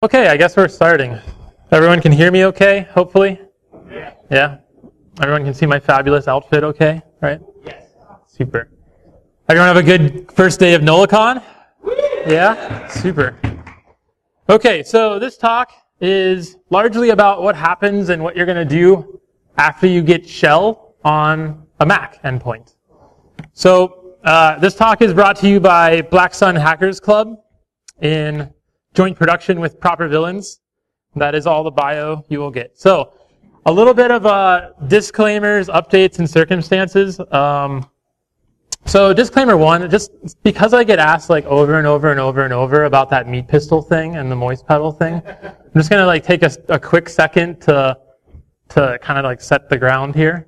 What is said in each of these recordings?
Okay, I guess we're starting. Everyone can hear me okay, hopefully? Yeah? Everyone can see my fabulous outfit okay, right? Yes. Super. Everyone have a good first day of NolaCon? Yeah? Super. Okay, so this talk is largely about what happens and what you're going to do after you get shell on a Mac endpoint. So this talk is brought to you by Black Sun Hackers Club in joint production with Proper Villains. That is all the bio you will get. So a little bit of disclaimers, updates, and circumstances. So disclaimer one, just because I get asked like over and over and over and over about that meat pistol thing and the moist pedal thing, I'm just going to like take a quick second to kind of like set the ground here.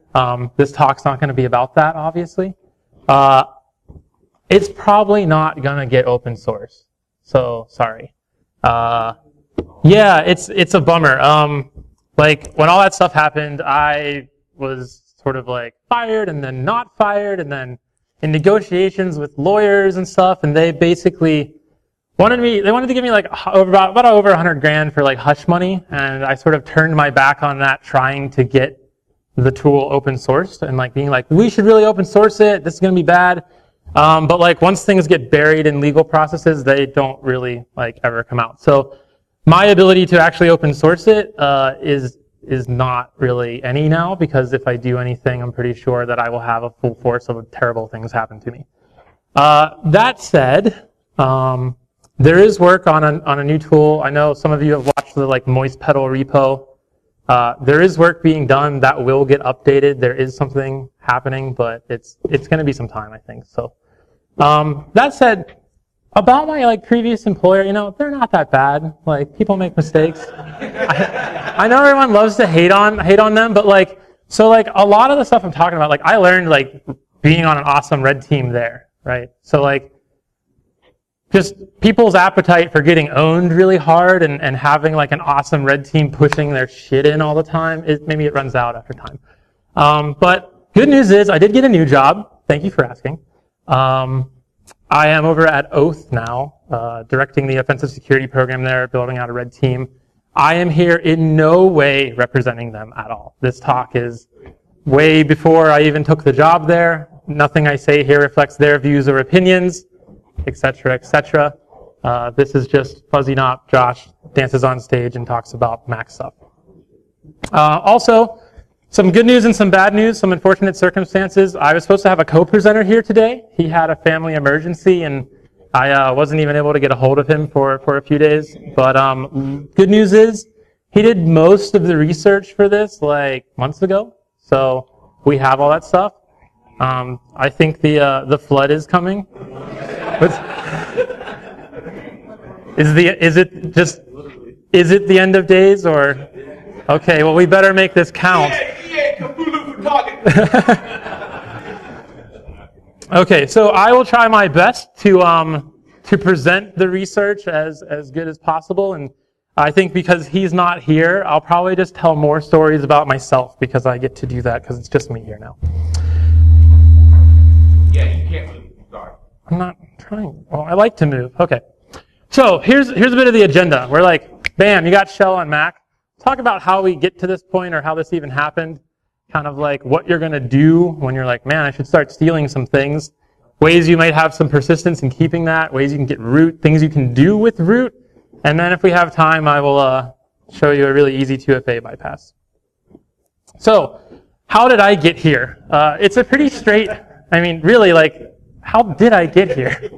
This talk's not going to be about that, obviously. It's probably not going to get open source. So sorry. Yeah, it's a bummer. Like when all that stuff happened, I was sort of like fired and then not fired and then in negotiations with lawyers and stuff, and they basically wanted to give me like about over 100 grand for like hush money, and I sort of turned my back on that, trying to get the tool open sourced and like being like, we should really open source it, this is going to be bad. But like once things get buried in legal processes, they don't really like ever come out. So my ability to actually open source it is not really any now, because if I do anything, I'm pretty sure that I will have a full force of terrible things happen to me. That said, there is work on a new tool. I know some of you have watched the like moist pedal repo. There is work being done that will get updated. There is something happening, but it's going to be some time, I think. So, that said, about my like previous employer, you know, they're not that bad. Like people make mistakes. I know everyone loves to hate on them, but like so like a lot of the stuff I'm talking about, like I learned like being on an awesome red team there, right? So like just people's appetite for getting owned really hard and having like an awesome red team pushing their shit in all the time, maybe it runs out after time. But good news is I did get a new job. Thank you for asking. I am over at Oath now, directing the offensive security program there, building out a red team. I am here in no way representing them at all. This talk is way before I even took the job there. Nothing I say here reflects their views or opinions, etc., etc. This is just FuzzyNop. Josh dances on stage and talks about Mac stuff. Also, some good news and some bad news, some unfortunate circumstances. I was supposed to have a co-presenter here today. He had a family emergency, and I wasn't even able to get a hold of him for a few days. But good news is he did most of the research for this like months ago, so we have all that stuff. I think the flood is coming. Is it the end of days, or? Okay, well we better make this count. Okay, so I will try my best to present the research as good as possible, and I think because he's not here, I'll probably just tell more stories about myself because I get to do that because it's just me here now. Yeah, you can't move. Sorry. I'm not trying. Well, I like to move. Okay. So here's a bit of the agenda. We're like, bam, you got shell on Mac. Talk about how we get to this point or how this even happened. Kind of like what you're going to do when you're like, man, I should start stealing some things. Ways you might have some persistence in keeping that. Ways you can get root. Things you can do with root. And then if we have time, I will show you a really easy 2FA bypass. So how did I get here? It's a pretty straight, I mean, really, like, how did I get here?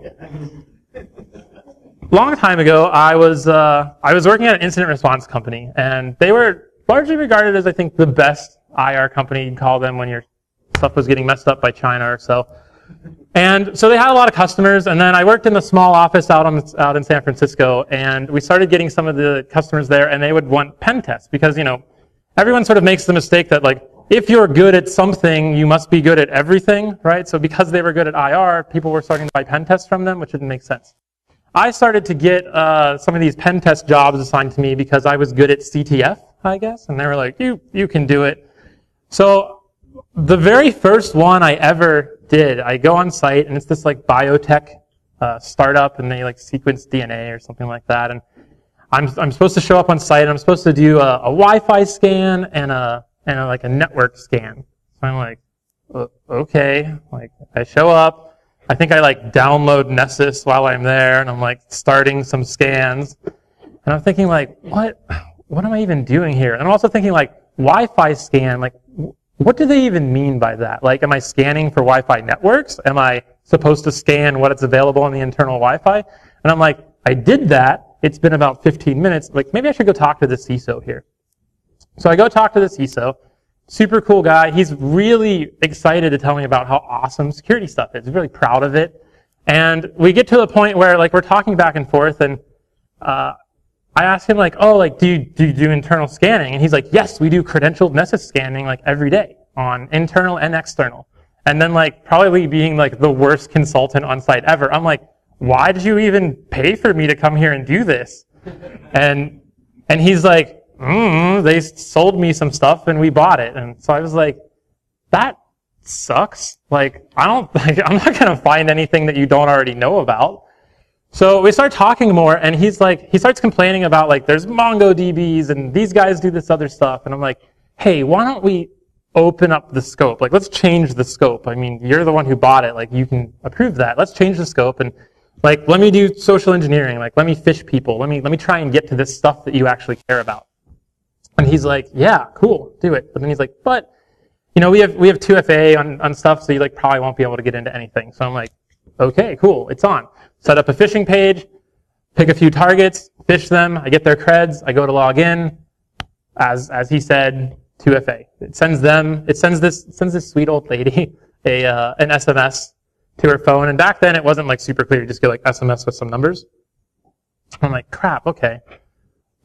Long time ago, I was working at an incident response company, and they were largely regarded as, I think, the best IR company you'd call them when your stuff was getting messed up by China or so. And so they had a lot of customers, and then I worked in the small office out in San Francisco, and we started getting some of the customers there, and they would want pen tests because, you know, everyone sort of makes the mistake that, like, if you're good at something, you must be good at everything, right? So because they were good at IR, people were starting to buy pen tests from them, which didn't make sense. I started to get some of these pen test jobs assigned to me because I was good at CTF, I guess, and they were like, you can do it. So the very first one I ever did, I go on site, and it's this like biotech startup, and they like sequence DNA or something like that, and I'm supposed to show up on site, and I'm supposed to do a Wi-Fi scan and like a network scan. So I'm like, okay, like I show up. I think I like download Nessus while I'm there, and I'm like starting some scans. And I'm thinking like, what am I even doing here? And I'm also thinking like, Wi-Fi scan, like, what do they even mean by that? Like, am I scanning for Wi-Fi networks? Am I supposed to scan what is available on the internal Wi-Fi? And I'm like, I did that. It's been about 15 minutes. Like, maybe I should go talk to the CISO here. So I go talk to the CISO. Super cool guy. He's really excited to tell me about how awesome security stuff is. He's really proud of it. And we get to the point where, like, we're talking back and forth, and I asked him, like, oh, like, do you do internal scanning? And he's like, yes, we do credentialed Nessus scanning, like, every day on internal and external. And then, like, probably being, like, the worst consultant on site ever, I'm like, why did you even pay for me to come here and do this? And he's like, they sold me some stuff and we bought it. And so I was like, that sucks. Like, I'm not going to find anything that you don't already know about. So we start talking more, and he starts complaining about, like, there's MongoDBs and these guys do this other stuff. And I'm like, hey, why don't we open up the scope? Like, let's change the scope. I mean, you're the one who bought it. Like, you can approve that. Let's change the scope, and like, let me do social engineering. Like, let me fish people. Let me try and get to this stuff that you actually care about. And he's like, yeah, cool, do it. But then he's like, but, you know, we have 2FA on stuff, so you like probably won't be able to get into anything. So I'm like, okay, cool, it's on. Set up a phishing page, pick a few targets, fish them. I get their creds. I go to log in. As he said, 2FA. It sends this sweet old lady an SMS to her phone. And back then it wasn't like super clear. You just get like SMS with some numbers. I'm like, crap, okay.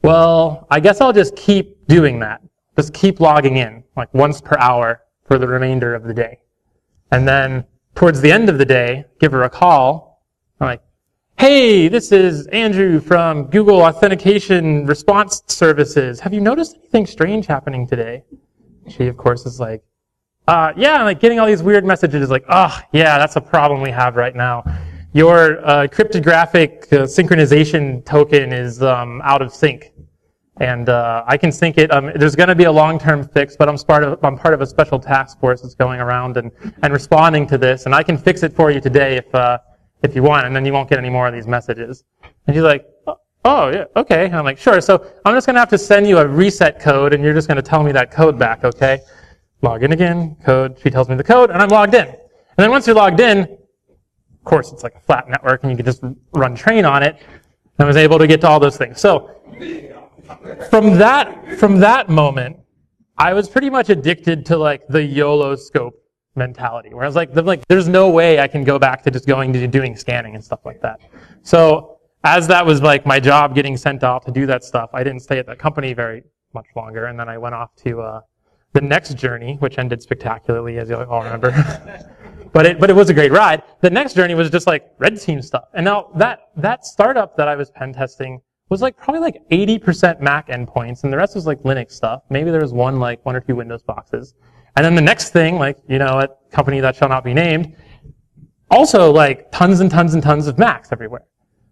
Well, I guess I'll just keep doing that. Just keep logging in, like once per hour for the remainder of the day. And then towards the end of the day, give her a call. I'm like, hey, this is Andrew from Google Authentication Response Services. Have you noticed anything strange happening today? She, of course, is like, yeah, I'm like getting all these weird messages like, oh, yeah, that's a problem we have right now. Your cryptographic synchronization token is out of sync. And I can sync it. There's going to be a long-term fix, but I'm part of a special task force that's going around and responding to this. And I can fix it for you today if you want, and then you won't get any more of these messages. And she's like, oh, yeah, okay. And I'm like, sure. So I'm just going to have to send you a reset code, and you're just going to tell me that code back, okay? Log in again, code. She tells me the code, and I'm logged in. And then once you're logged in, of course, it's like a flat network, and you can just run train on it. And I was able to get to all those things. So from that moment, I was pretty much addicted to like the YOLO scope mentality, where I was like, there's no way I can go back to just going to doing scanning and stuff like that. So as that was like my job getting sent off to do that stuff, I didn't stay at that company very much longer, and then I went off to the next journey, which ended spectacularly, as you all remember. but it was a great ride. The next journey was just like red team stuff. And now that startup that I was pen testing was like probably like 80% Mac endpoints, and the rest was like Linux stuff. Maybe there was one or two Windows boxes. And then the next thing, like, you know, a company that shall not be named, also like tons and tons and tons of Macs everywhere.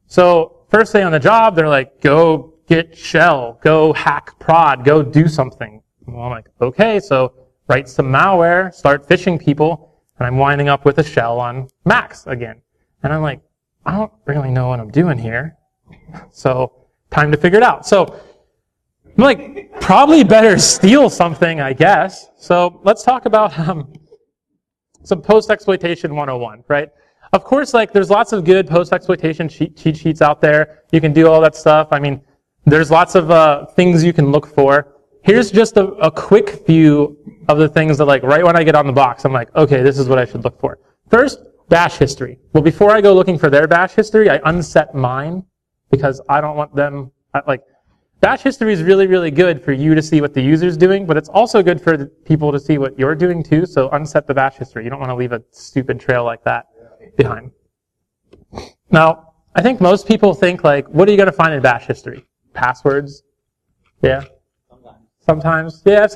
So first day on the job, they're like, go get shell, go hack prod, go do something. Well, I'm like, okay, so write some malware, start phishing people, and I'm winding up with a shell on Macs again. And I'm like, I don't really know what I'm doing here. So time to figure it out. So I'm like, probably better steal something, I guess. So let's talk about some post-exploitation 101, right? Of course, like, there's lots of good post-exploitation cheat sheets out there. You can do all that stuff. I mean, there's lots of things you can look for. Here's just a quick view of the things that, like, right when I get on the box, I'm like, okay, this is what I should look for. First, bash history. Well, before I go looking for their bash history, I unset mine because I don't want them, like, bash history is really, really good for you to see what the user's doing, but it's also good for the people to see what you're doing too, so unset the bash history. You don't want to leave a stupid trail like that behind. Now, I think most people think, like, what are you going to find in bash history? Passwords? Yeah? Sometimes. Yeah,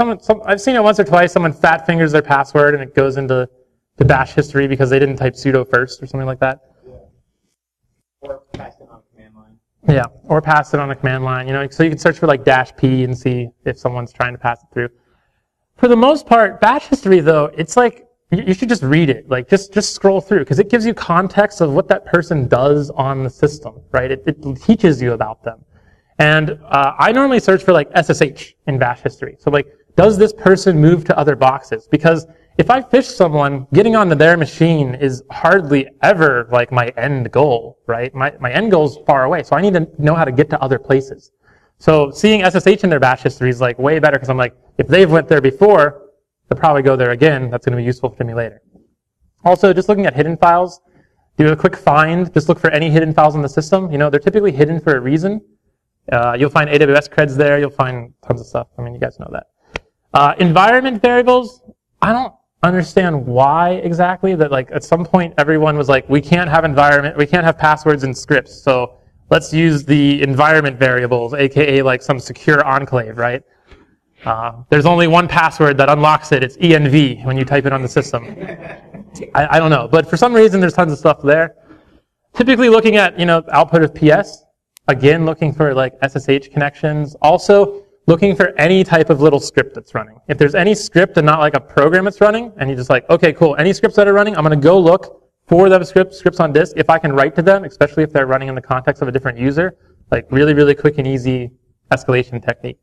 I've seen it once or twice. Someone fat fingers their password and it goes into the bash history because they didn't type sudo first or something like that. Yeah. Or typed it on command line. Yeah, or pass it on a command line. So you can search for like -p and see if someone's trying to pass it through. For the most part, bash history though, it's like you should just read it. Like just scroll through because it gives you context of what that person does on the system, right? It teaches you about them. And I normally search for like SSH in bash history. So like, does this person move to other boxes? Because if I phish someone, getting onto their machine is hardly ever like my end goal, right? My end goal is far away, so I need to know how to get to other places. So seeing SSH in their bash history is like way better because I'm like, if they've went there before, they'll probably go there again. That's going to be useful to me later. Also, just looking at hidden files, do a quick find. Just look for any hidden files in the system. They're typically hidden for a reason. You'll find AWS creds there. You'll find tons of stuff. I mean, you guys know that. Environment variables, I don't understand why exactly that like at some point everyone was like, we can't have passwords and scripts, so let's use the environment variables, aka like some secure enclave, right? There's only one password that unlocks it. It's env when you type it on the system. I don't know, but for some reason there's tons of stuff there. Typically looking at output of PS, again looking for like SSH connections. Also looking for any type of little script that's running. If there's any script and not like a program that's running, and you're just like, okay, cool, any scripts that are running, I'm going to go look for those scripts on disk. If I can write to them, especially if they're running in the context of a different user, like really, really quick and easy escalation technique.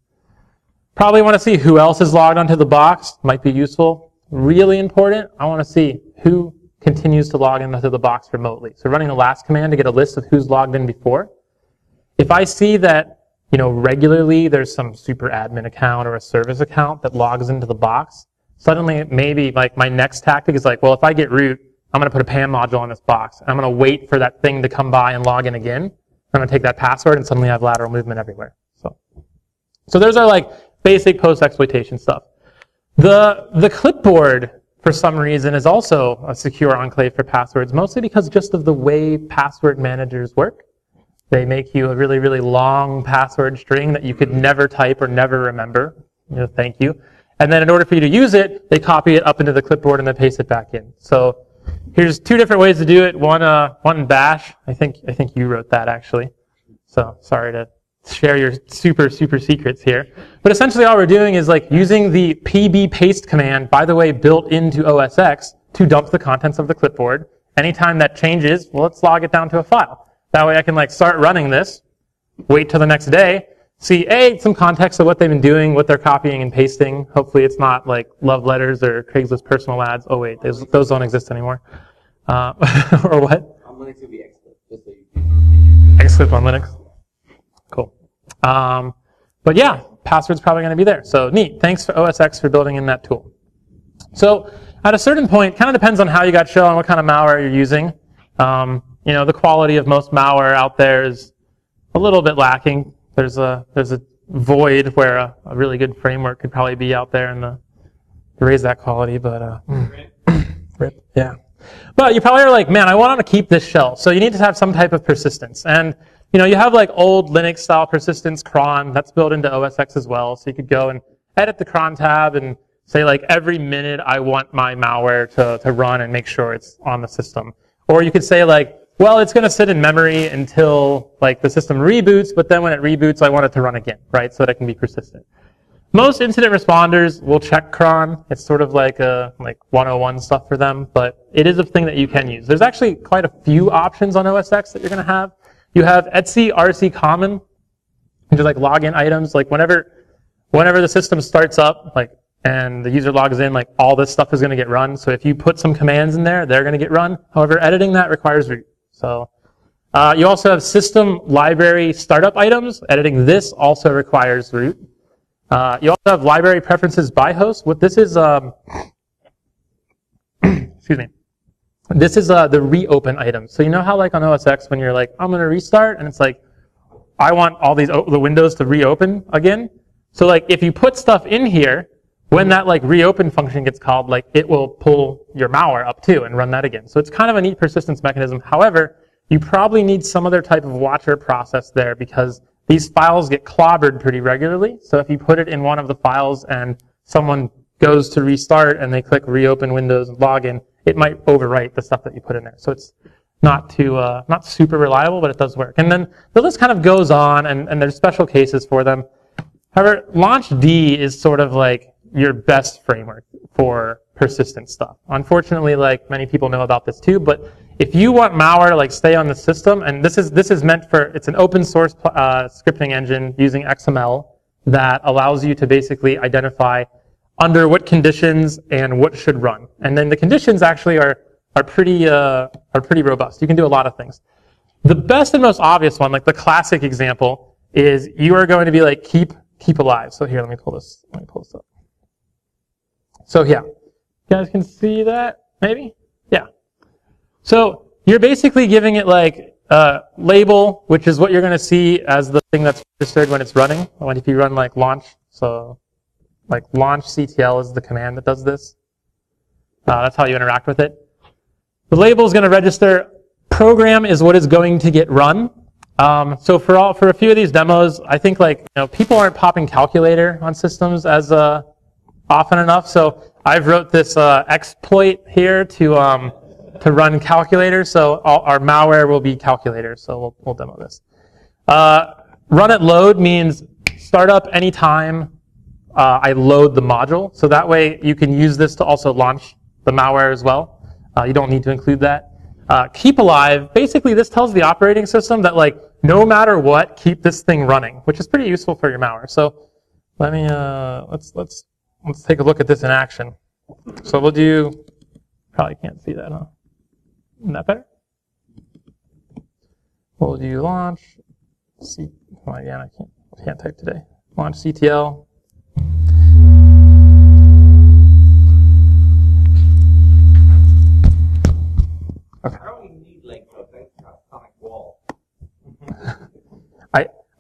Probably want to see who else is logged onto the box. Might be useful. Really important, I want to see who continues to log into the box remotely. So running the last command to get a list of who's logged in before. If I see that regularly there's some super admin account or a service account that logs into the box, suddenly maybe like my next tactic is like, well, if I get root, I'm going to put a PAM module on this box. I'm going to wait for that thing to come by and log in again. I'm going to take that password and suddenly I have lateral movement everywhere. So those are like basic post-exploitation stuff. The clipboard, for some reason, is also a secure enclave for passwords, mostly because just of the way password managers work. They make you a really, really long password string that you could never type or never remember. Thank you. And then in order for you to use it, they copy it up into the clipboard and then paste it back in. So here's two different ways to do it. One in bash. I think you wrote that actually. So sorry to share your super secrets here. But essentially all we're doing is like using the pb paste command, by the way, built into OSX to dump the contents of the clipboard. Anytime that changes, well, let's log it down to a file. That way I can like start running this, wait till the next day, see some context of what they've been doing, what they're copying and pasting. Hopefully it's not like love letters or Craigslist personal ads. Oh wait, those don't exist anymore. Or what? On Linux it'll be xclip, just so you xclip on Linux. Cool. But yeah, password's probably going to be there. So neat. Thanks to OSX for building in that tool. So at a certain point, kind of depends on how you got shown, what kind of malware you're using. The quality of most malware out there is a little bit lacking. There's a void where a really good framework could probably be out there and to raise that quality, but rip, yeah. But you probably are like, man, I want to keep this shell. So you need to have some type of persistence. And you have like old Linux style persistence, cron, that's built into OSX as well. So you could go and edit the cron tab and say like every minute I want my malware to run and make sure it's on the system. Or you could say like, well, it's going to sit in memory until like the system reboots, but then when it reboots, I want it to run again, right? So that it can be persistent. Most incident responders will check cron. It's sort of like 101 stuff for them, but it is a thing that you can use. There's actually quite a few options on OSX that you're going to have. You have etc rc common, which is like login items. Like whenever the system starts up, and the user logs in, all this stuff is going to get run. So if you put some commands in there, they're going to get run. However, editing that requires root. So you also have system library startup items. Editing this also requires root. You also have library preferences by host. What this is, excuse me. This is the reopen item. So you know how on OSX when you're I'm going to restart, and it's I want all the windows to reopen again. So if you put stuff in here, when that reopen function gets called, it will pull your malware up too and run that again. So it's kind of a neat persistence mechanism. However, you probably need some other type of watcher process there because these files get clobbered pretty regularly. So if you put it in one of the files and someone goes to restart and they click reopen Windows and login, it might overwrite the stuff that you put in there. So it's not super reliable, but it does work. And then the list kind of goes on, and there's special cases for them. However, launch D is sort of like your best framework for persistent stuff. Unfortunately, like many people know about this too, but if you want malware to like stay on the system, and this is meant for, it's an open source scripting engine using XML that allows you to basically identify under what conditions and what should run. And then the conditions actually are pretty robust. You can do a lot of things. The best and most obvious one, like the classic example, is you are going to be like keep alive. So here, let me pull this up. So yeah, you guys can see that maybe? Yeah. So you're basically giving it like label, which is what you're going to see as the thing that's registered when it's running. If you run like launch, so like launch CTL is the command that does this. That's how you interact with it. The label is going to register. Program is what is going to get run. So for a few of these demos, I think like people aren't popping calculator on systems as often enough. So I've wrote this exploit here to run calculator. So our malware will be calculator. So we'll demo this. Run at load means start up anytime I load the module. So that way you can use this to also launch the malware as well. You don't need to include that. Keep alive. Basically, this tells the operating system that like no matter what, keep this thing running, which is pretty useful for your malware. So let me let's take a look at this in action. So we'll do. Probably can't see that, huh? Isn't that better? We'll do launch. Oh, again, I can't type today. Launch CTL. Okay. I don't even need like a Noncetonic wall.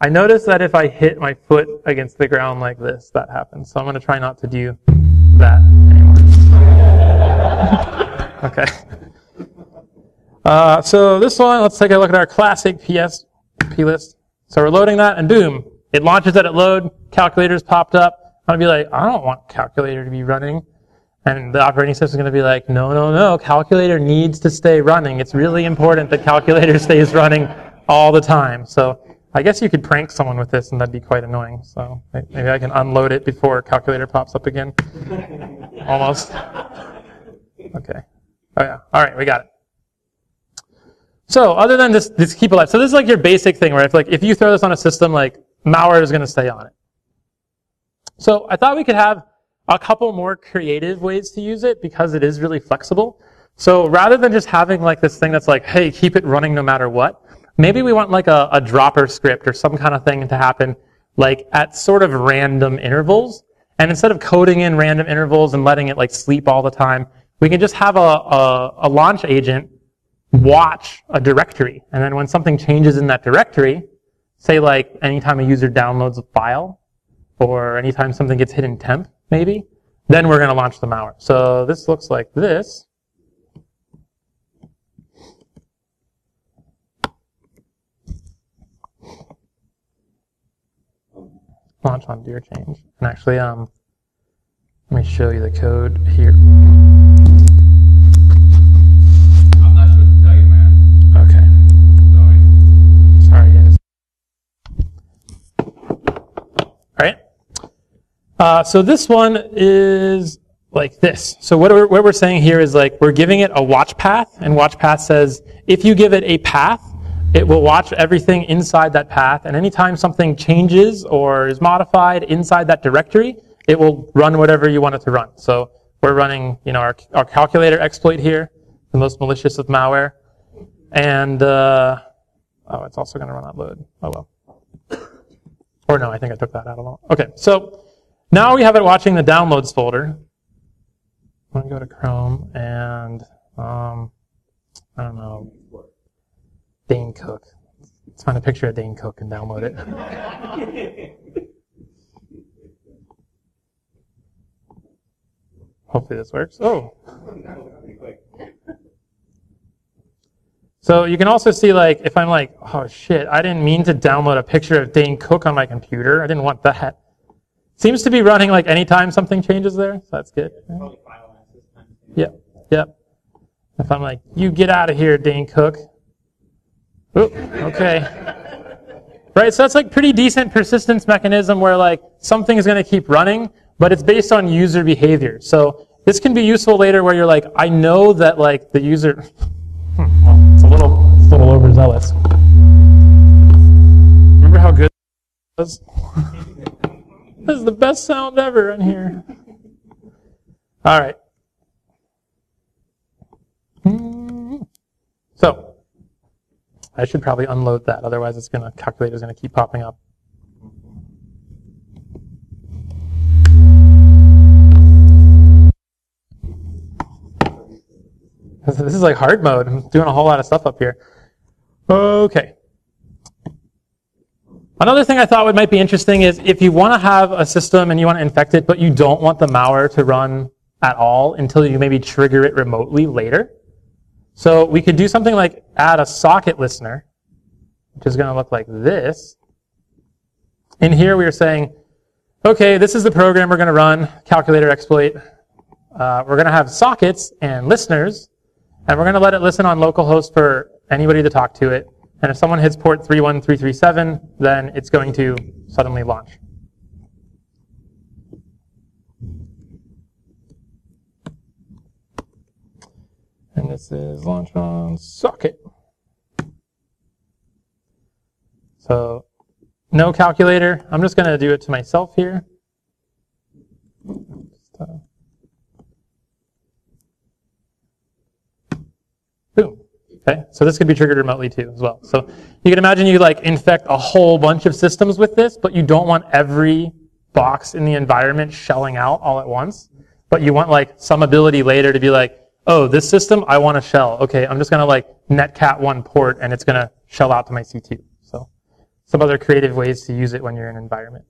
I noticed that if I hit my foot against the ground like this, that happens. So I'm going to try not to do that anymore. Okay. So this one, let's take a look at our classic plist. So we're loading that, and boom, it launches it at load. Calculator's popped up. I'm going to be like, I don't want calculator to be running. And the operating system is going to be like, no, calculator needs to stay running. It's really important that calculator stays running all the time. So I guess you could prank someone with this, and that'd be quite annoying. So maybe I can unload it before calculator pops up again. Almost. Okay. Oh yeah. All right, we got it. So other than this keep alive, so this is like your basic thing, right? If you throw this on a system, like malware is going to stay on it. So I thought we could have a couple more creative ways to use it because it is really flexible. So rather than just having like this thing that's like, hey, keep it running no matter what, maybe we want like a dropper script or some kind of thing to happen like at sort of random intervals. And instead of coding in random intervals and letting it like sleep all the time, we can just have a launch agent watch a directory. And then when something changes in that directory, say like anytime a user downloads a file or anytime something gets hit in temp, maybe, then we're going to launch the malware. So this looks like this. Launch on dear change. And actually, let me show you the code here. I'm not sure to tell you, man. Okay. Sorry, guys. All right. So this one is like this. So what we're saying here is like we're giving it a watch path, and watch path says if you give it a path, it will watch everything inside that path, and anytime something changes or is modified inside that directory, it will run whatever you want it to run. So we're running, our calculator exploit here, the most malicious of malware, and it's also going to run at load. Oh well. Or no, I think I took that out alone. Okay, so now we have it watching the downloads folder. I'm going to go to Chrome and, I don't know, Dane Cook. Let's find a picture of Dane Cook and download it. Hopefully this works. Oh. So you can also see like, if I'm like, oh shit, I didn't mean to download a picture of Dane Cook on my computer. I didn't want that. Seems to be running like anytime something changes there, so that's good. Yep. If I'm like, you get out of here, Dane Cook. Oop, okay. Right, so that's like pretty decent persistence mechanism where like something is going to keep running, but it's based on user behavior. So this can be useful later where you're like, I know that like the user, well, it's a little overzealous. Remember how good it was? This is the best sound ever in here. All right. So I should probably unload that, otherwise it's gonna calculator's gonna keep popping up. This is like hard mode. I'm doing a whole lot of stuff up here. Okay. Another thing I thought might be interesting is if you want to have a system and you want to infect it, but you don't want the malware to run at all until you maybe trigger it remotely later. So we could do something like add a SocketListener, which is going to look like this. In here we are saying, okay, this is the program we're going to run, calculator exploit. We're going to have sockets and listeners, and we're going to let it listen on localhost for anybody to talk to it. And if someone hits port 31337, then it's going to suddenly launch. And this is launch on socket. So no calculator. I'm just going to do it to myself here. Boom. Okay, so this could be triggered remotely too as well. So you can imagine you like infect a whole bunch of systems with this, but you don't want every box in the environment shelling out all at once. But you want like some ability later to be like, oh, this system, I want to shell. Okay, I'm just going to like netcat one port and it's going to shell out to my C2. So some other creative ways to use it when you're in an environment.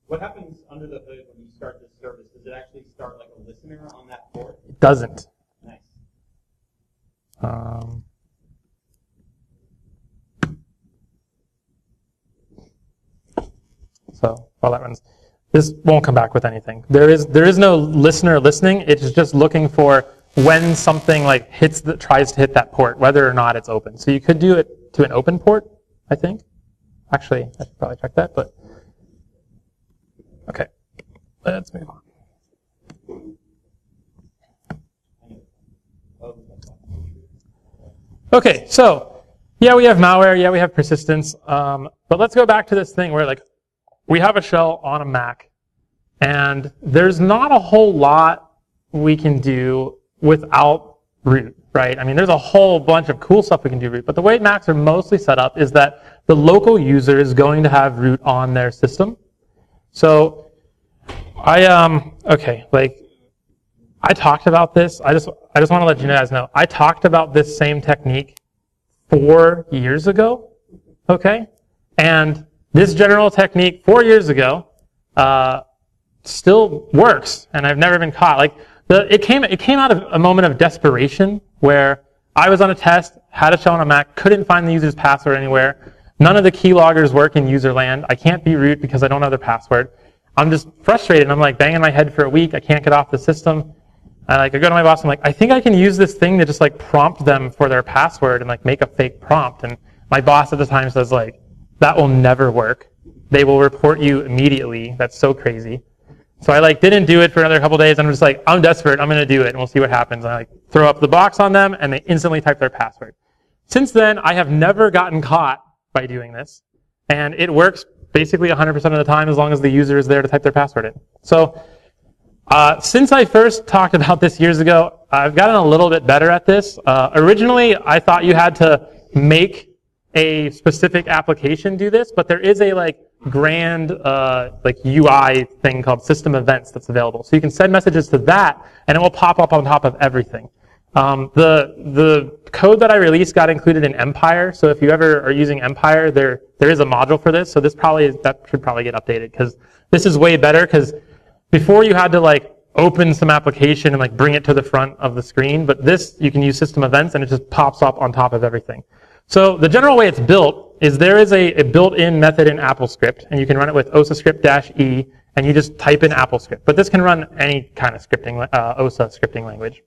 What happens under the hood when you start this service? Does it actually start like a listener on that port? It doesn't. Nice. So while that runs, this won't come back with anything. There is no listener listening. It's just looking for when something like tries to hit that port, whether or not it's open. So you could do it to an open port, I think. Actually, I should probably check that, but okay. Let's move on. Okay, so yeah, we have malware, yeah, we have persistence, but let's go back to this thing where like we have a shell on a Mac, and there's not a whole lot we can do without root, right? I mean, there's a whole bunch of cool stuff we can do root, but the way Macs are mostly set up is that the local user is going to have root on their system. So I talked about this. I just want to let you guys know. I talked about this same technique 4 years ago, okay? And this general technique 4 years ago still works, and I've never been caught. Like it came out of a moment of desperation where I was on a test, had a shell on a Mac, couldn't find the user's password anywhere. None of the keyloggers work in user land. I can't be root because I don't know their password. I'm just frustrated. I'm like banging my head for a week. I can't get off the system. I go to my boss. I'm like, I think I can use this thing to just like prompt them for their password and like make a fake prompt. And my boss at the time says like, that will never work. They will report you immediately. That's so crazy. So I like didn't do it for another couple days. I'm just like, I'm desperate. I'm going to do it, and we'll see what happens. And I like throw up the box on them, and they instantly type their password. Since then, I have never gotten caught by doing this, and it works basically 100% of the time as long as the user is there to type their password in. So since I first talked about this years ago, I've gotten a little bit better at this. Originally, I thought you had to make a specific application do this, but there is a like grand like UI thing called system events that's available. So you can send messages to that, and it will pop up on top of everything. The code that I released got included in Empire, so if you ever are using Empire, there is a module for this. So that should probably get updated because this is way better. Because before you had to like open some application and like bring it to the front of the screen, but this you can use system events and it just pops up on top of everything. So the general way it's built is there is a built-in method in AppleScript, and you can run it with OSAScript-E, and you just type in AppleScript. But this can run any kind of scripting, OSA scripting language.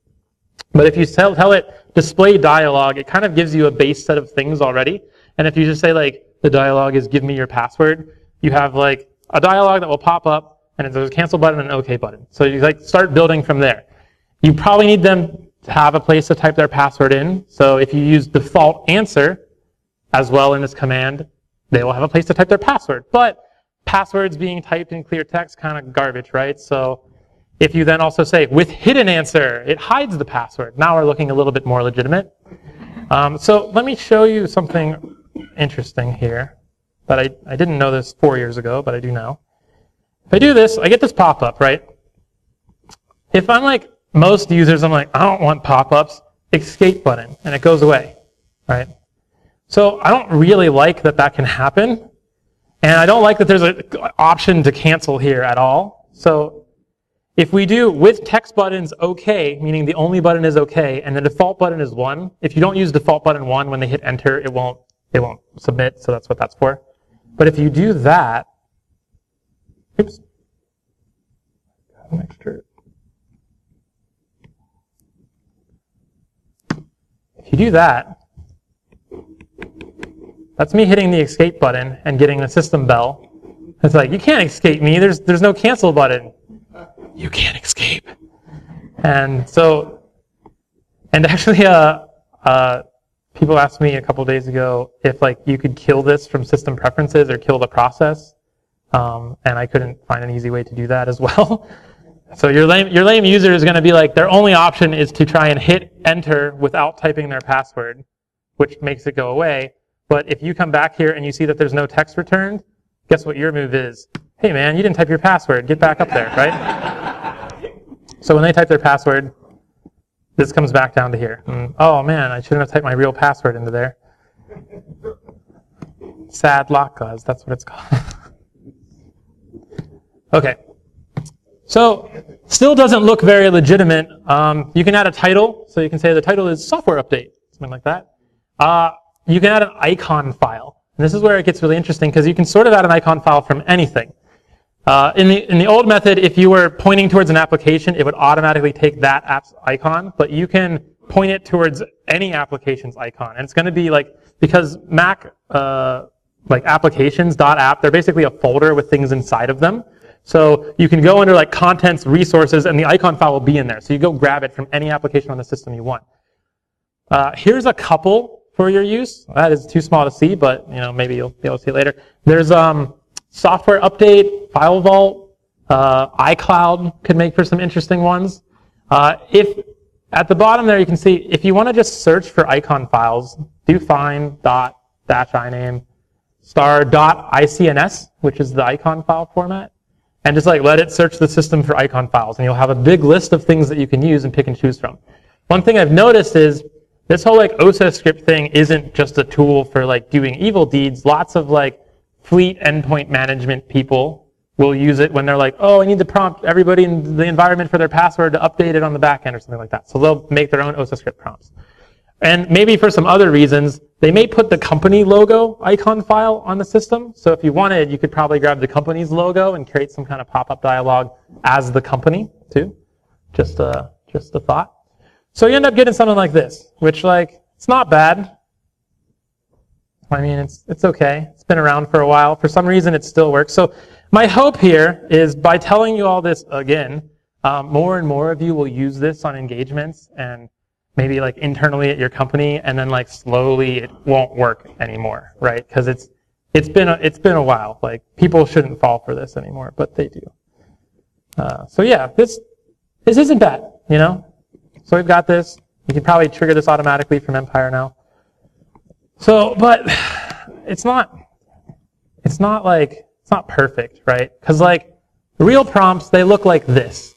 But if you tell it display dialog, it kind of gives you a base set of things already. And if you just say like, the dialog is give me your password, you have like a dialog that will pop up, and there's a cancel button and an OK button. So you like start building from there. You probably need them to have a place to type their password in. So if you use default answer as well in this command, they will have a place to type their password. But passwords being typed in clear text, kind of garbage, right? So if you then also say with hidden answer, it hides the password. Now we're looking a little bit more legitimate. So let me show you something interesting here that I didn't know this 4 years ago, but I do now. If I do this, I get this pop-up, right? If I'm like most users, I'm like, I don't want pop-ups, escape button, and it goes away, right? So I don't really like that that can happen, and I don't like that there's an option to cancel here at all. So if we do with text buttons OK, meaning the only button is OK, and the default button is 1, if you don't use default button 1 when they hit enter, it won't submit, so that's what that's for. But if you do that, oops, got an extra. If you do that, that's me hitting the escape button and getting the system bell. It's like, you can't escape me. There's no cancel button. You can't escape. And so, and actually, people asked me a couple days ago if like you could kill this from system preferences or kill the process, and I couldn't find an easy way to do that as well. So your lame user is going to be like, their only option is to try and hit enter without typing their password, which makes it go away. But if you come back here and you see that there's no text returned, guess what your move is? Hey man, you didn't type your password. Get back up there, right? So when they type their password, this comes back down to here. And, oh man, I shouldn't have typed my real password into there. Sad lock cause, that's what it's called. Okay. So, still doesn't look very legitimate. You can add a title, so you can say the title is software update, something like that. You can add an icon file. And this is where it gets really interesting, because you can sort of add an icon file from anything. In the old method, if you were pointing towards an application, it would automatically take that app's icon, but you can point it towards any application's icon. And it's going to be like, because Mac, like applications.app, they're basically a folder with things inside of them. So you can go under like contents, resources, and the icon file will be in there. So you go grab it from any application on the system you want. Here's a couple for your use. That is too small to see, but maybe you'll be able to see it later. There's software update, file vault, iCloud could make for some interesting ones. If at the bottom there you can see, if you want to just search for icon files, do find .-iname *.icns, which is the icon file format. And just like let it search the system for icon files, and you'll have a big list of things that you can use and pick and choose from. One thing I've noticed is this whole like OSXscript thing isn't just a tool for like doing evil deeds. Lots of like fleet endpoint management people will use it when they're like, oh, I need to prompt everybody in the environment for their password to update it on the back end or something like that. So they'll make their own OSXscript prompts. And maybe for some other reasons, they may put the company logo icon file on the system. So if you wanted, you could probably grab the company's logo and create some kind of pop-up dialog as the company too. Just a thought. So you end up getting something like this, which like, it's not bad. I mean, it's okay. It's been around for a while. For some reason, it still works. So my hope here is by telling you all this again, more and more of you will use this on engagements and maybe like internally at your company, and then like slowly it won't work anymore, right? Because it's been a while. Like people shouldn't fall for this anymore, but they do. So yeah, this isn't bad, So we've got this. You can probably trigger this automatically from Empire now. So, but it's not perfect, right? Because like real prompts, they look like this,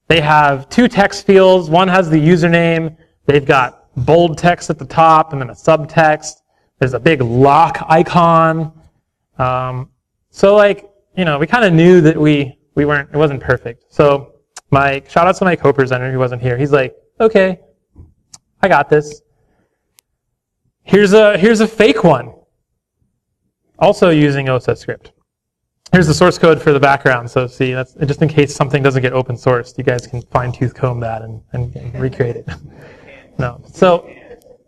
They have two text fields. One has the username. They've got bold text at the top and then a subtext. There's a big lock icon. So like, we kind of knew that it wasn't perfect. So shout out to my co-presenter who wasn't here. He's like, okay, I got this. Here's a fake one. Also using OSXscript. here's the source code for the background. So see, that's just in case something doesn't get open sourced, you guys can fine tooth comb that and recreate it. No. So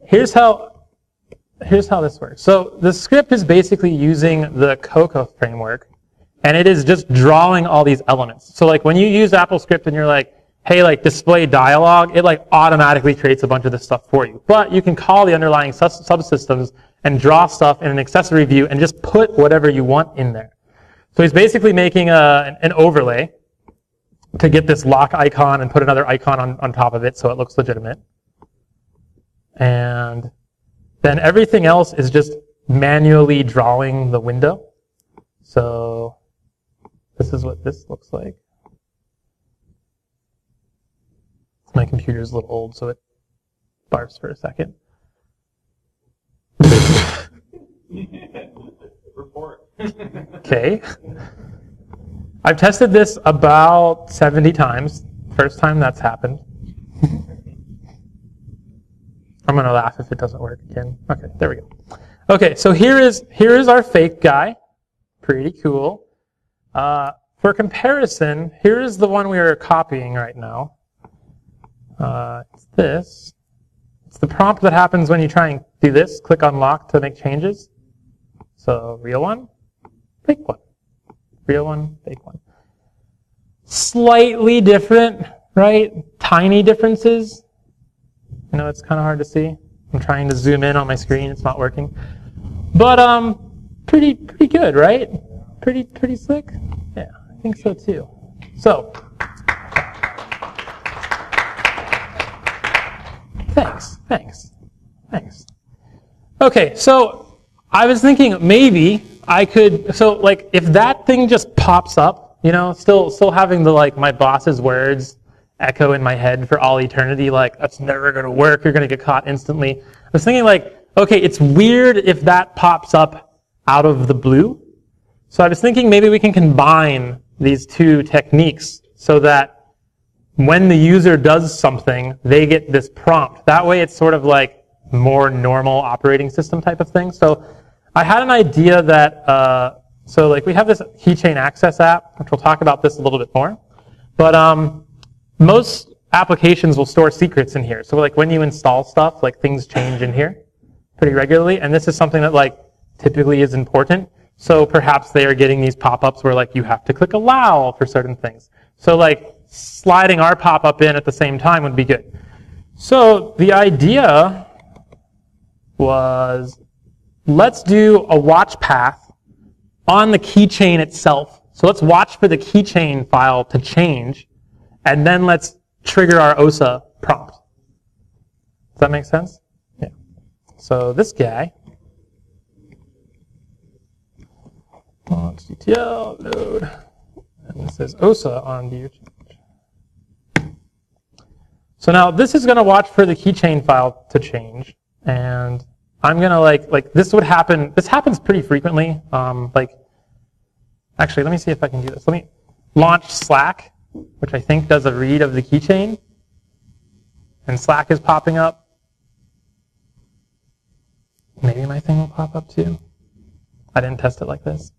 here's how this works. So the script is basically using the Cocoa framework, and it is just drawing all these elements. So like when you use AppleScript and you're like, hey, like display dialog, it like automatically creates a bunch of this stuff for you. But you can call the underlying subsystems and draw stuff in an accessory view and just put whatever you want in there. So he's basically making an overlay to get this lock icon and put another icon on top of it so it looks legitimate. And then everything else is just manually drawing the window. So this is what this looks like. My computer's a little old, so it barfs for a second. Report. Okay. I've tested this about 70 times. First time that's happened. I'm going to laugh if it doesn't work again. Okay, there we go. Okay, so here is our fake guy. Pretty cool. For comparison, here is the one we are copying right now. It's this. It's the prompt that happens when you try and do this. Click on lock to make changes. So real one, fake one. Real one, fake one. Slightly different, right? Tiny differences. I know it's kind of hard to see. I'm trying to zoom in on my screen. It's not working. But pretty good, right? Pretty slick. Yeah, I think so too. So. Thanks. Okay, so I was thinking maybe I could, so like if that thing just pops up, you know, still having the like my boss's words echo in my head for all eternity, like that's never going to work, you're going to get caught instantly. I was thinking like, okay, it's weird if that pops up out of the blue. So I was thinking maybe we can combine these two techniques so that when the user does something, they get this prompt. That way it's sort of like more normal operating system type of thing. So I had an idea that, so like we have this Keychain Access app, which we'll talk about this a little bit more. But most applications will store secrets in here. So like when you install stuff, like things change in here pretty regularly. And this is something that like typically is important. So perhaps they are getting these pop-ups where like you have to click allow for certain things. So like sliding our pop-up in at the same time would be good. So the idea was, let's do a watch path on the keychain itself. So let's watch for the keychain file to change, and then let's trigger our OSA prompt. Does that make sense? Yeah. So this guy, launch.ctl, load, and this is OSA on view change. So now this is going to watch for the keychain file to change, and I'm going to like this would happen. This happens pretty frequently. Actually, let me see if I can do this. Let me launch Slack, which I think does a read of the keychain, and Slack is popping up. Maybe my thing will pop up too. I didn't test it like this.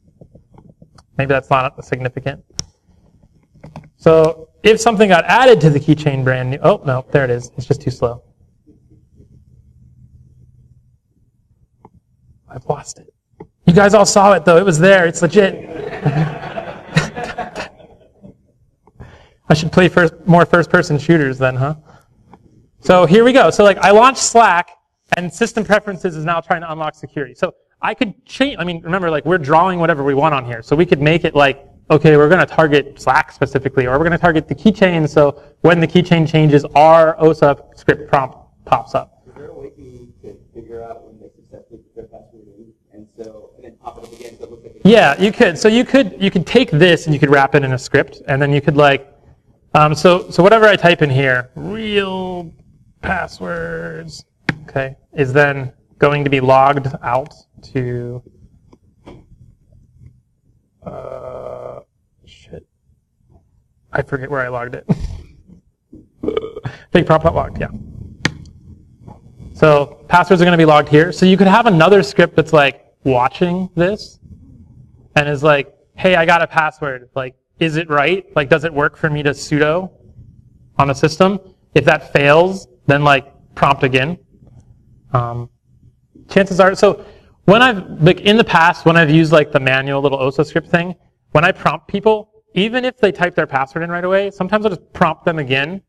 Maybe that's not significant. So if something got added to the keychain brand new, oh no, there it is. It's just too slow. I've lost it. You guys all saw it though. It was there. It's legit. I should play more first-person shooters then, huh? So here we go. So like I launched Slack, and system preferences is now trying to unlock security. So I could change. I mean, remember, like we're drawing whatever we want on here. So we could make it like, okay, we're going to target Slack specifically, or we're going to target the keychain. So when the keychain changes, our OSA script prompt pops up. Is there a way to figure out when they successfully put their password in, and then pop it up again so it looks like it's... Yeah, you could. So you could take this and you could wrap it in a script, and then you could like, so whatever I type in here, real passwords, okay, is then going to be logged out to shit. I forget where I logged it. Fake prompt logged, yeah. So passwords are going to be logged here. So you could have another script that's like watching this and is like hey, I got a password. Like, is it right? Like, does it work for me to sudo on the system? If that fails, then like prompt again. Chances are, so when in the past, when I've used like the manual little OSA script thing, when I prompt people, even if they type their password in right away, sometimes I'll just prompt them again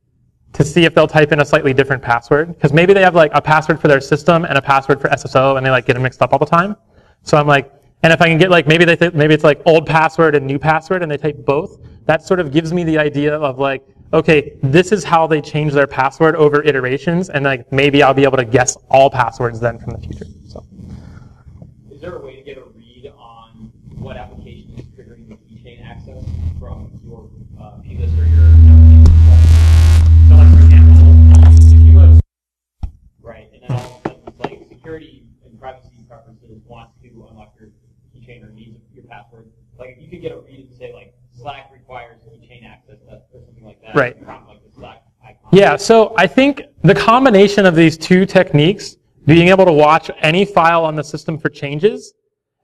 to see if they'll type in a slightly different password. Because maybe they have like a password for their system and a password for SSO, and they like get them mixed up all the time. So I'm like, and if I can get like, maybe it's like old password and new password, and they type both, that sort of gives me the idea of like, okay, this is how they change their password over iterations, and like maybe I'll be able to guess all passwords then from the future. So, is there a way to get a read on what application is triggering the keychain access from your plist or your application? So, like for example, if you have, right, and then all of a sudden it's like security and privacy preferences wants to unlock your keychain or needs your password. Like if you could get a read and say like Slack requires keychain access or something like that. Right. Like the Slack icon. Yeah, so I think the combination of these two techniques, being able to watch any file on the system for changes,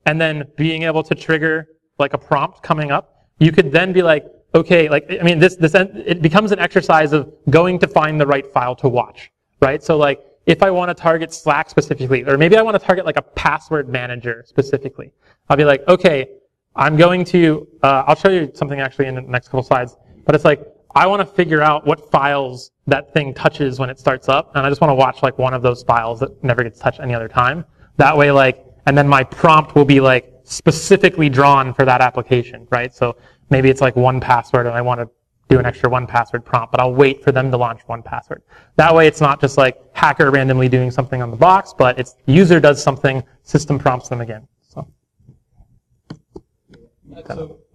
and then being able to trigger like a prompt coming up, you could then be like, okay, like, I mean, it becomes an exercise of going to find the right file to watch, right? So like, if I want to target Slack specifically, or maybe I want to target like a password manager specifically, I'll be like, okay, I'm going to, I'll show you something actually in the next couple slides, but it's like, I want to figure out what files that thing touches when it starts up, and I just want to watch like one of those files that never gets touched any other time. That way, like, and then my prompt will be like specifically drawn for that application, right? So maybe it's like 1Password, and I want to do an extra 1Password prompt, but I'll wait for them to launch 1Password. That way, it's not just like hacker randomly doing something on the box, but it's user does something, system prompts them again. So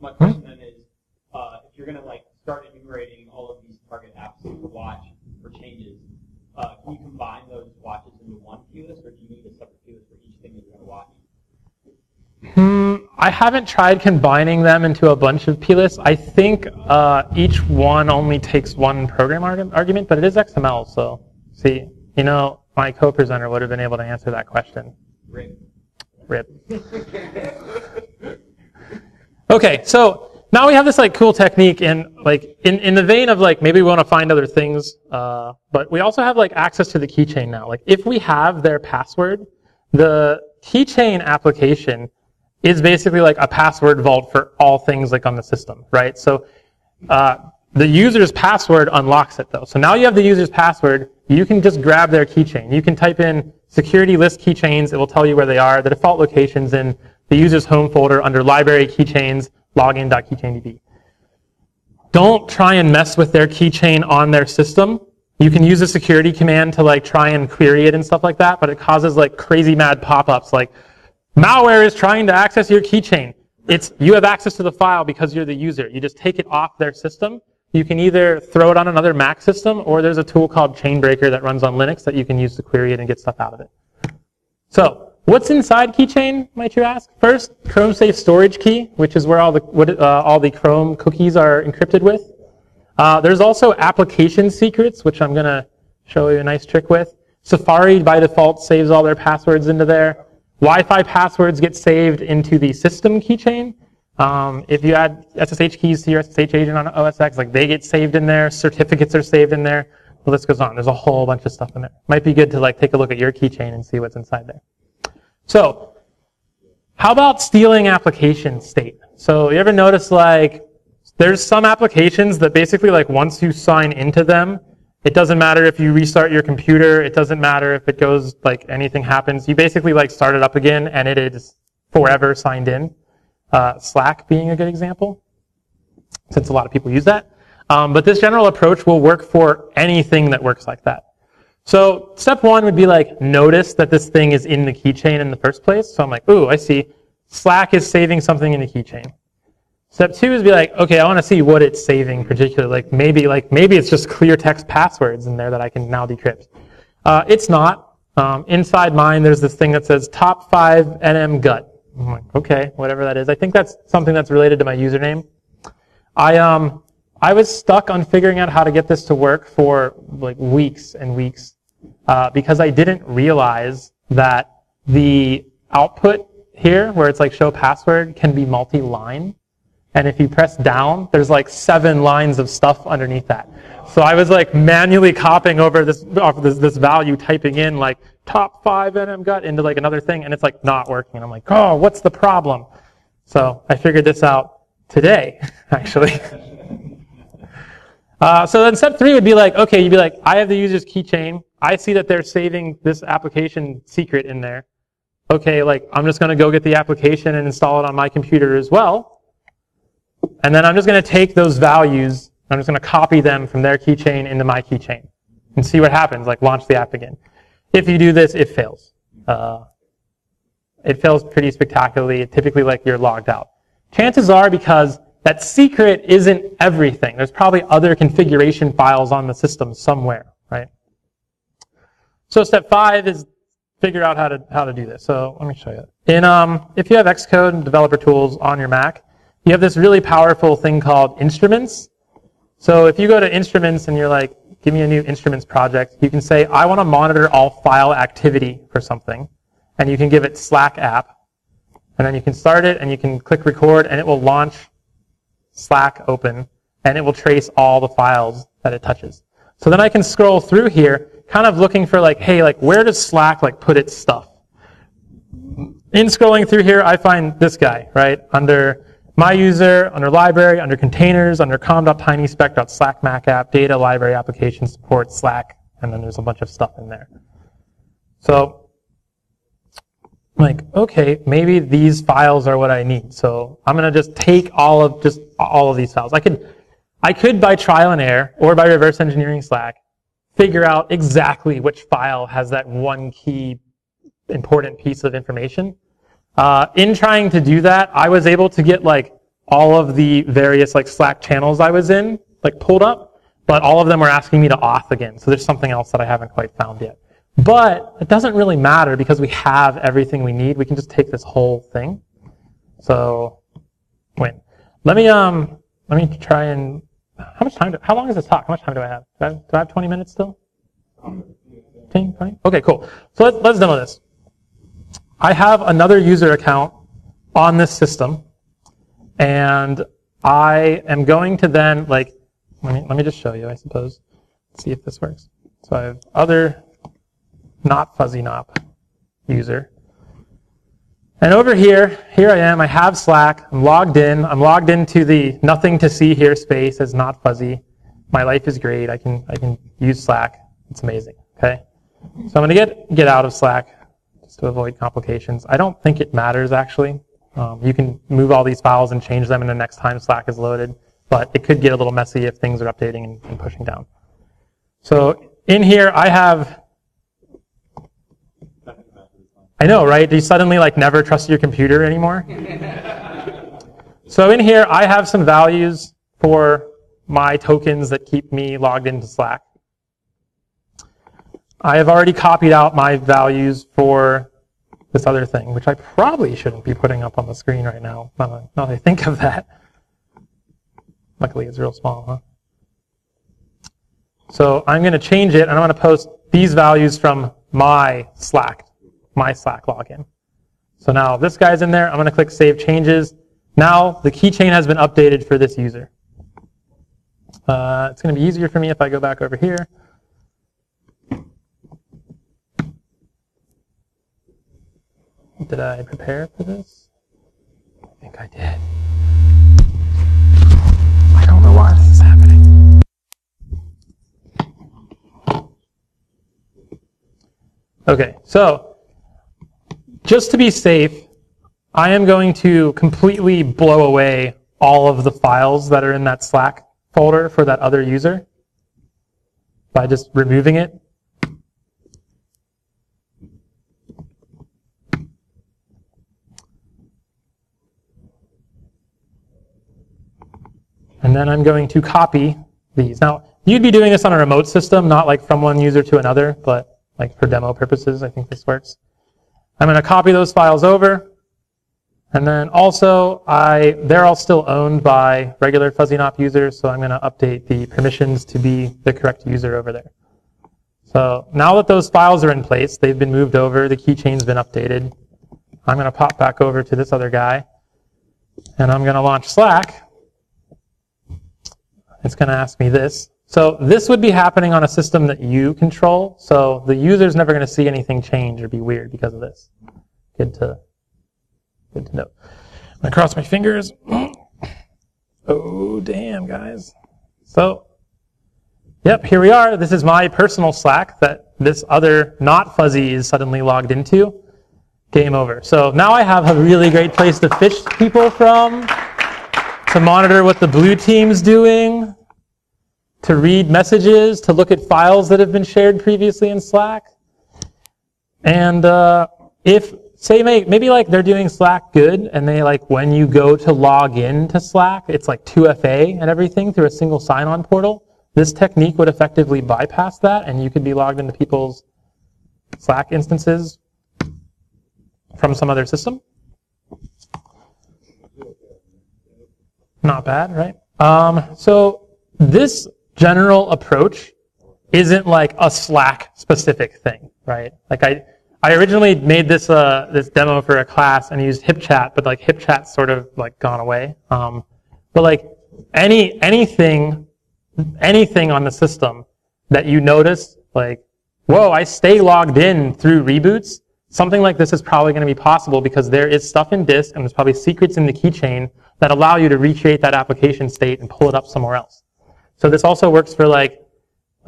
my question then is, if you're going to like start enumerating all of these target apps to watch for changes, can you combine those watches into one plist, or do you need a separate plist for each thing that you're going to watch? I haven't tried combining them into a bunch of playlists. I think each one only takes one program argument, but it is XML, so see, you know, my co-presenter would have been able to answer that question. Rip. Okay, so now we have this like cool technique in like in the vein of like maybe we want to find other things, but we also have like access to the keychain now. Like if we have their password, the keychain application is basically like a password vault for all things like on the system, right? So the user's password unlocks it though. So now you have the user's password, you can just grab their keychain. You can type in security list keychains, it will tell you where they are. The default location's in the user's home folder under library keychains, login.keychaindb. Don't try and mess with their keychain on their system. You can use a security command to like try and query it and stuff like that, but it causes like crazy mad pop-ups like, malware is trying to access your keychain. You have access to the file because you're the user. You just take it off their system. You can either throw it on another Mac system, or there's a tool called Chainbreaker that runs on Linux that you can use to query it and get stuff out of it. So, what's inside Keychain, might you ask? First, Chrome Safe Storage Key, which is where all the Chrome cookies are encrypted with. There's also application secrets, which I'm going to show you a nice trick with. Safari, by default, saves all their passwords into there. Wi-Fi passwords get saved into the system keychain. If you add SSH keys to your SSH agent on OSX, like they get saved in there. Certificates are saved in there. The list goes on. There's a whole bunch of stuff in there. Might be good to like take a look at your keychain and see what's inside there. So, how about stealing application state? So, you ever notice like there's some applications that basically like once you sign into them, it doesn't matter if you restart your computer, it doesn't matter if it goes like anything happens. You basically like start it up again and it is forever signed in. Slack being a good example, since a lot of people use that. But this general approach will work for anything that works like that. So step one would be like notice that this thing is in the keychain in the first place. So I'm like, ooh, I see. Slack is saving something in the keychain. Step two is be like, okay, I want to see what it's saving particularly. Maybe it's just clear text passwords in there that I can now decrypt. It's not. Inside mine, there's this thing that says top 5 NM gut. I'm like, okay, whatever that is. I think that's something that's related to my username. I was stuck on figuring out how to get this to work for like weeks and weeks because I didn't realize that the output here, where it's like show password, can be multi-line. And if you press down, there's like 7 lines of stuff underneath that. So I was like manually copying over this value, typing in like top 5 NM gut into like another thing, and it's like not working. And I'm like, oh, what's the problem? So I figured this out today, actually. So then step 3 would be like, okay, you'd be like, I have the user's keychain. I see that they're saving this application secret in there. Okay, like I'm just going to go get the application and install it on my computer as well. And then I'm just going to take those values, I'm just going to copy them from their keychain into my keychain and see what happens, like launch the app again. If you do this, it fails. It fails pretty spectacularly. Typically, like you're logged out. Chances are because that secret isn't everything. There's probably other configuration files on the system somewhere, right? So step 5 is figure out how to do this. So let me show you. If you have Xcode and developer tools on your Mac, you have this really powerful thing called instruments. So if you go to instruments and you're like, give me a new instruments project, you can say, I want to monitor all file activity for something. And you can give it Slack app. And then you can start it and you can click record and it will launch Slack open and it will trace all the files that it touches. So then I can scroll through here kind of looking for like, hey, like where does Slack like put its stuff? In scrolling through here, I find this guy, right? Under my user, under library, under containers, under com.tinyspec.slack mac app, data, library, application support, Slack, and then there's a bunch of stuff in there. So, like, okay, maybe these files are what I need. So I'm going to just take all of these files. I could by trial and error or by reverse engineering Slack figure out exactly which file has that one key important piece of information. In trying to do that, I was able to get like all of the various like Slack channels I was in like pulled up, but all of them were asking me to auth again. So there's something else that I haven't quite found yet. But it doesn't really matter because we have everything we need. We can just take this whole thing. So wait, let me try and how long is this talk? How much time do I have? Do I have 20 minutes still? 15, 20? Okay, cool. So let's demo this. I have another user account on this system, and I am going to then like let me just show you, I suppose. Let's see if this works. So I have other not FuzzyNop user. And over here I am, I have Slack, I'm logged into the nothing to see here space as not fuzzy. My life is great, I can use Slack, it's amazing, okay? So I'm gonna get out of Slack just to avoid complications. I don't think it matters actually. You can move all these files and change them in the next time Slack is loaded, but it could get a little messy if things are updating and pushing down. So in here I have, I know, right? Do you suddenly like never trust your computer anymore? So in here, I have some values for my tokens that keep me logged into Slack. I have already copied out my values for this other thing, which I probably shouldn't be putting up on the screen right now, now that I think of that. Luckily, it's real small, huh? So I'm going to change it, and I'm going to post these values from my Slack login. So now this guy's in there. I'm going to click Save Changes. Now the keychain has been updated for this user. It's going to be easier for me if I go back over here. Did I prepare for this? I think I did. I don't know why this is happening. Okay, so just to be safe, I am going to completely blow away all of the files that are in that Slack folder for that other user by just removing it. And then I'm going to copy these. Now, you'd be doing this on a remote system, not like from one user to another, but like for demo purposes, I think this works. I'm going to copy those files over, and then also they're all still owned by regular FuzzyNop users, so I'm going to update the permissions to be the correct user over there. So now that those files are in place, they've been moved over, the keychain's been updated. I'm going to pop back over to this other guy. and I'm going to launch Slack, it's going to ask me this. So this would be happening on a system that you control, so the user's never going to see anything change or be weird because of this. Good to know. I'm going to cross my fingers. Oh, damn, guys. So, yep, here we are. This is my personal Slack that this other not fuzzy is suddenly logged into. Game over. So now I have a really great place to fish people from, to monitor what the blue team's doing, to read messages, to look at files that have been shared previously in Slack. And if, say maybe like they're doing Slack good, and they like when you go to log in to Slack, it's like 2FA and everything through a single sign-on portal. This technique would effectively bypass that, and you could be logged into people's Slack instances from some other system. Not bad, right? So this general approach isn't like a Slack specific thing, right? Like I originally made this this demo for a class and used HipChat, but like HipChat's sort of like gone away. But like anything on the system that you notice, like, whoa, I stay logged in through reboots, something like this is probably going to be possible because there is stuff in disk and there's probably secrets in the keychain that allow you to recreate that application state and pull it up somewhere else. So this also works for like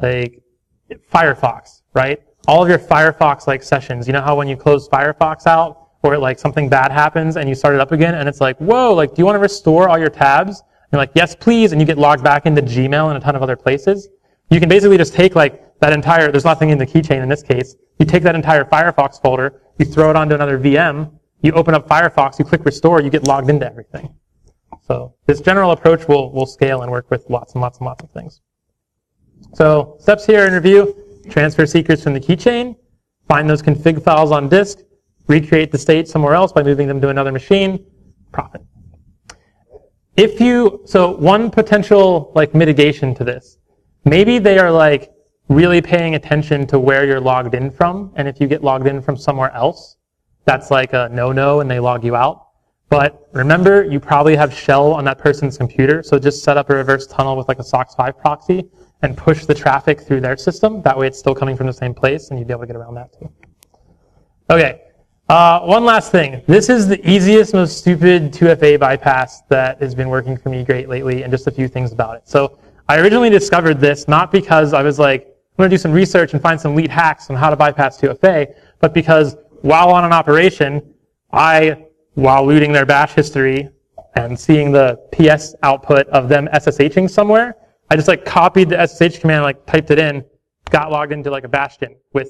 Firefox, right? All of your Firefox like sessions, you know how when you close Firefox out or like something bad happens and you start it up again and it's like, whoa, like do you want to restore all your tabs? And you're like, yes, please, and you get logged back into Gmail and a ton of other places. You can basically just take like that entire, there's nothing in the keychain in this case, you take that entire Firefox folder, you throw it onto another VM, you open up Firefox, you click restore, you get logged into everything. So this general approach will scale and work with lots and lots and lots of things. So steps here in review, transfer secrets from the keychain, find those config files on disk, recreate the state somewhere else by moving them to another machine, profit. So one potential like mitigation to this, maybe they are like really paying attention to where you're logged in from, and if you get logged in from somewhere else, that's like a no-no and they log you out. But remember, you probably have shell on that person's computer, so just set up a reverse tunnel with like a SOCKS 5 proxy and push the traffic through their system. That way it's still coming from the same place and you'd be able to get around that too. Okay, one last thing. This is the easiest, most stupid 2FA bypass that has been working for me great lately, and just a few things about it. So I originally discovered this not because I was like, I'm going to do some research and find some lead hacks on how to bypass 2FA, but because while on an operation, while looting their bash history and seeing the PS output of them SSHing somewhere, I just like copied the SSH command, like typed it in, got logged into like a bastion with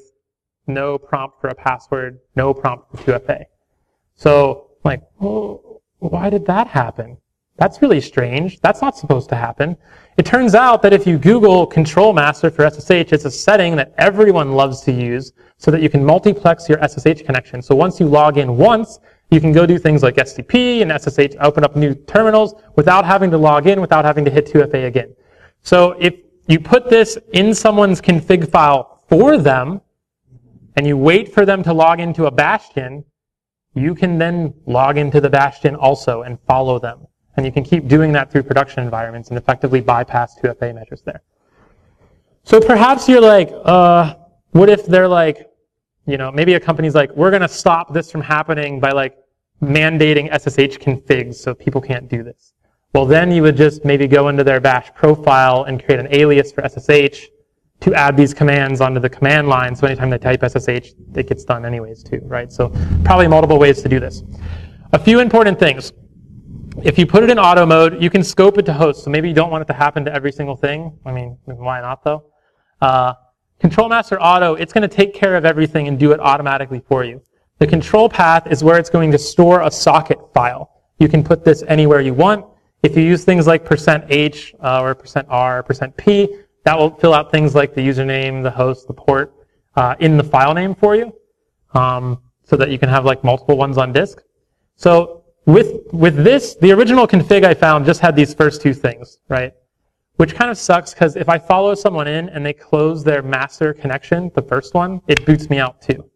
no prompt for a password, no prompt for 2FA. So like, oh, why did that happen? That's really strange. That's not supposed to happen. It turns out that if you Google control master for SSH, it's a setting that everyone loves to use so that you can multiplex your SSH connection. So once you log in once, you can go do things like STP and SSH, open up new terminals without having to log in, without having to hit 2FA again. So if you put this in someone's config file for them, and you wait for them to log into a bastion, you can then log into the bastion also and follow them. And you can keep doing that through production environments and effectively bypass 2FA measures there. So perhaps you're like, what if they're like, maybe a company's like, we're going to stop this from happening by like mandating SSH configs so people can't do this. Well, then you would just maybe go into their bash profile and create an alias for SSH to add these commands onto the command line, so anytime they type SSH, it gets done anyways too, right? So probably multiple ways to do this. A few important things. If you put it in auto mode, you can scope it to host, so maybe you don't want it to happen to every single thing. I mean, why not though? Control master auto, it's going to take care of everything and do it automatically for you. The control path is where it's going to store a socket file. You can put this anywhere you want. If you use things like %h or %r, %p, that will fill out things like the username, the host, the port in the file name for you, so that you can have like multiple ones on disk. So with this, the original config I found just had these first two things, right? Which kind of sucks because if I follow someone in and they close their master connection, the first one, it boots me out too.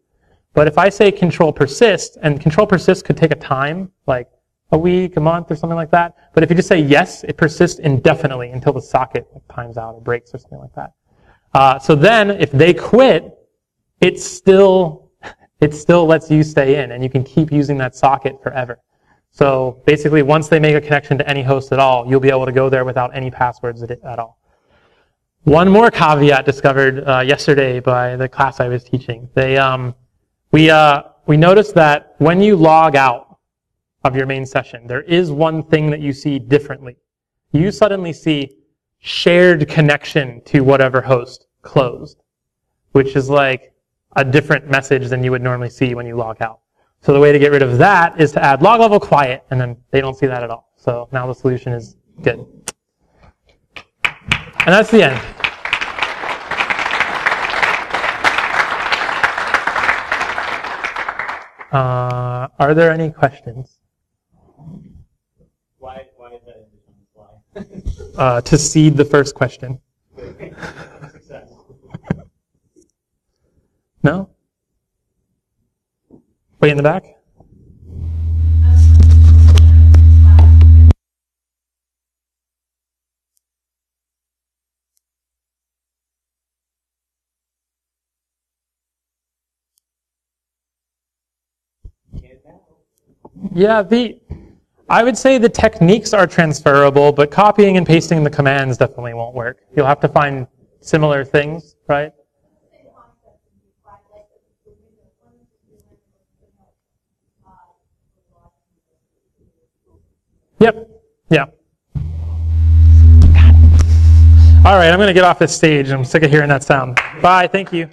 But if I say control persist, and control persist could take a time, like a week, a month, or something like that. But if you just say yes, it persists indefinitely until the socket times out or breaks or something like that. So then, if they quit, it still lets you stay in, and you can keep using that socket forever. So basically, once they make a connection to any host at all, you'll be able to go there without any passwords at all. One more caveat discovered yesterday by the class I was teaching. We noticed that when you log out of your main session, there is one thing that you see differently. You suddenly see shared connection to whatever host closed, which is like a different message than you would normally see when you log out. So the way to get rid of that is to add log level quiet, and then they don't see that at all. So now the solution is good. And that's the end. Are there any questions? Why is that on the slide? To seed the first question. Success. No? Way in the back? Yeah, I would say the techniques are transferable, but copying and pasting the commands definitely won't work. You'll have to find similar things, right? Yep. Yeah. All right, I'm going to get off this stage. I'm sick of hearing that sound. Bye. Thank you.